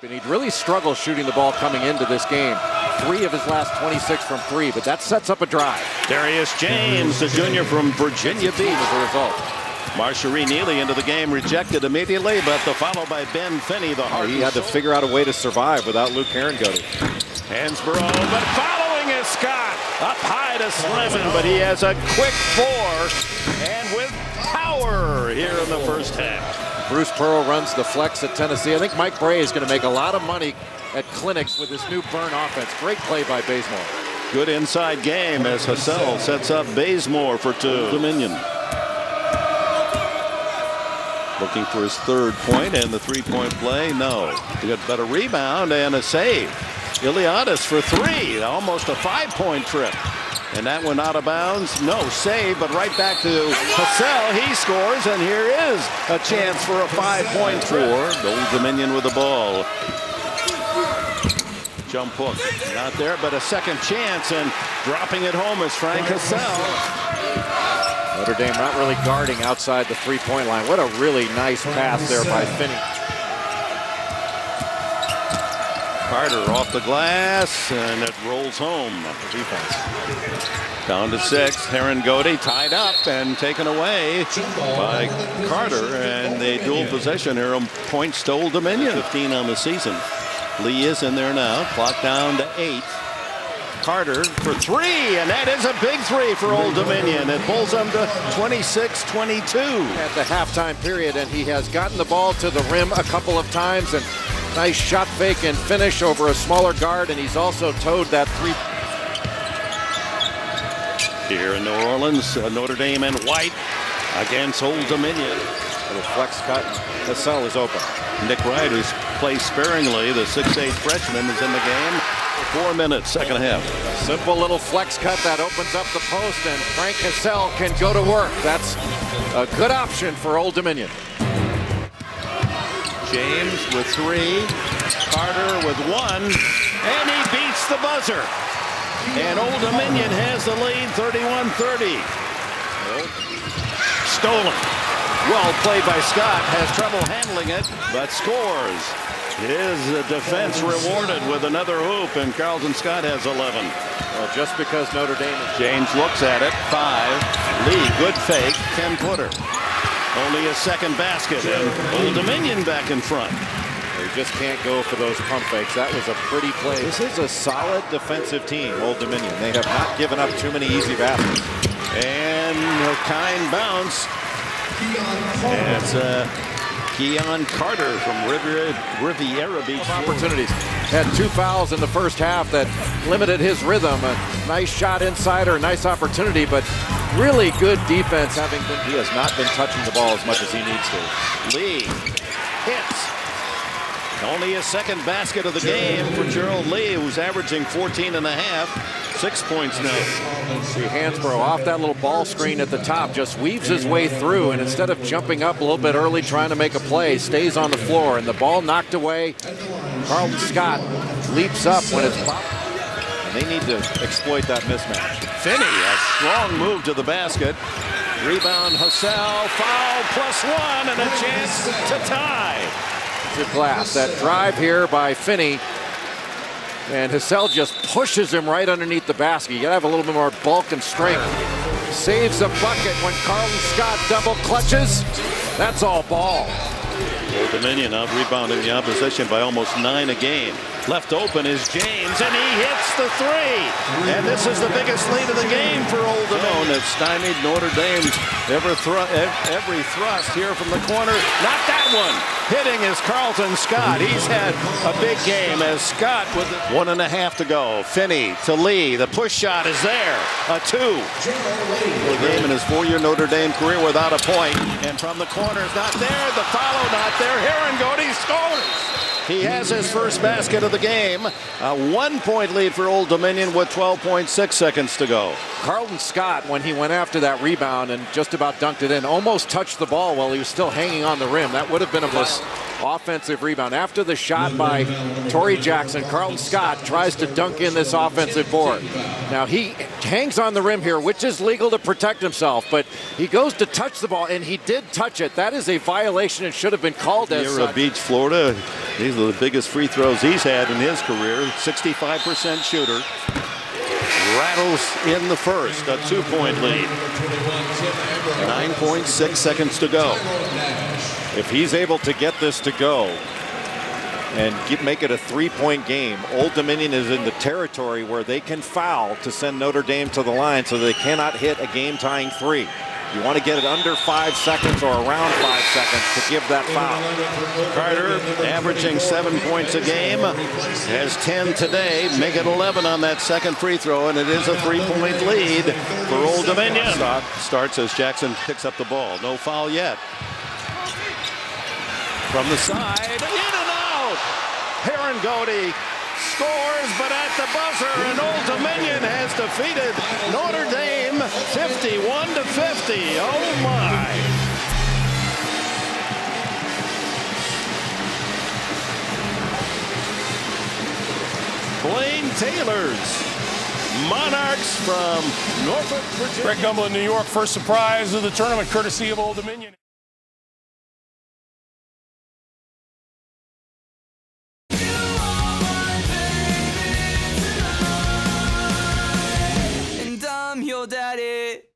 And he'd really struggled shooting the ball coming into this game. 3 of his last 26 from 3, but that sets up a drive. Darius James, the junior from Virginia Beach. As a result. Marjorie Neely into the game, rejected immediately, but the follow by Ben Finney, the heart. He had to figure out a way to survive without Luke Herringody. Hansborough, but following is Scott. Up high to Slemon, but he has a quick 4 and with power here in the first half. Bruce Pearl runs the flex at Tennessee. I think Mike Bray is going to make a lot of money at clinics with his new burn offense. Great play by Bazemore. Good inside game as Hassell sets up Bazemore for 2. Dominion. Looking for his 3rd point and the 3-point play. No. He got better rebound and a save. Iliadis for 3. Almost a 5-point trip. And that one out of bounds. No save, but right back to Hassell. He scores, and here is a chance for a 5-point trip. Old Dominion with the ball. Jump hook. Not there, but a second chance, and dropping it home is Frank Hassell. Notre Dame not really guarding outside the 3-point line. What a really nice pass there by Finney. Carter off the glass, and it rolls home. Defense. Down to 6. Herringody tied up and taken away by Carter, and they dual possession here. Points to Old Dominion. 15 on the season. Lee is in there now. Clock down to 8. Carter for 3, and that is a big 3 for Old Dominion. It pulls them to 26-22 at the halftime period, and he has gotten the ball to the rim a couple of times, and nice shot fake and finish over a smaller guard, and he's also towed that 3. Here in New Orleans, Notre Dame and White against Old Dominion. Little flex cut. Hassell is open. Nick Wright, who's played sparingly, the 6'8 freshman, is in the game. 4 minutes, second half. Simple little flex cut that opens up the post, and Frank Hassell can go to work. That's a good option for Old Dominion. James with 3, Carter with 1, and he beats the buzzer. And Old Dominion has the lead, 31-30. Stolen. Well played by Scott, has trouble handling it, but scores. His defense rewarded with another hoop, and Carlton Scott has 11. Well, just because Notre Dame is... James looks at it, 5. Lee, good fake, 10-footer. Only a second basket, and Old Dominion back in front. They just can't go for those pump fakes. That was a pretty play. This is a solid defensive team, Old Dominion. They have not given up too many easy baskets. And a kind bounce. It's Keon Carter from Riviera Beach. Opportunities. Had 2 fouls in the first half that limited his rhythm. A nice shot inside, or a nice opportunity, but really good defense. He has not been touching the ball as much as he needs to. Lee hits. Only his second basket of the game for Gerald Lee, who's averaging 14 and a half. 6 points now. See Hansborough off that little ball screen at the top, just weaves his way through, and instead of jumping up a little bit early trying to make a play, stays on the floor, and the ball knocked away. Carlton Scott leaps up when it's popped, and they need to exploit that mismatch. Finney, a strong move to the basket. Rebound Hassell, foul +1, and a chance to tie. To glass. That drive here by Finney, and Hassell just pushes him right underneath the basket. You gotta have a little bit more bulk and strength. Saves a bucket when Carlton Scott double clutches. That's all ball. Old Dominion out rebounding the opposition by almost 9 a game. Left open is James, and he hits the 3. And this is the biggest lead of the game for Old Dominion. It's stymied Notre Dame's every thrust here from the corner. Not that one. Hitting is Carlton Scott. He's had a big game as Scott with 1.5 to go. Finney to Lee. The push shot is there. A 2. The game in his 4-year Notre Dame career without a point. And from the corner is not there. The follow not there. Herringody scores. He has his first basket of the game. A 1-point lead for Old Dominion with 12.6 seconds to go. Carlton Scott, when he went after that rebound and just about dunked it in, almost touched the ball while he was still hanging on the rim. That would have been a offensive rebound. After the shot by Torrey Jackson, Carlton Scott tries to dunk in this offensive board. Now he hangs on the rim here, which is legal to protect himself, but he goes to touch the ball, and he did touch it. That is a violation and should have been called as such. Beach, Florida. He's of the biggest free throws he's had in his career. 65% shooter. Rattles in the first, a 2-point lead. 9.6 seconds to go. If he's able to get this to go and make it a 3-point game, Old Dominion is in the territory where they can foul to send Notre Dame to the line, so they cannot hit a game-tying 3. You want to get it under 5 seconds or around 5 seconds to give that foul. Carter averaging 7 points a game, has 10 today, make it 11 on that second free throw, and it is a 3-point lead for Old Dominion. Starts as Jackson picks up the ball. No foul yet. From the side, in and out. Herringody scores, but at the buzzer, and Old Dominion has defeated Notre Dame 51-50. Oh my. Blaine Taylor's Monarchs from Norfolk, Virginia. Greg Gumbel in New York, first surprise of the tournament, courtesy of Old Dominion.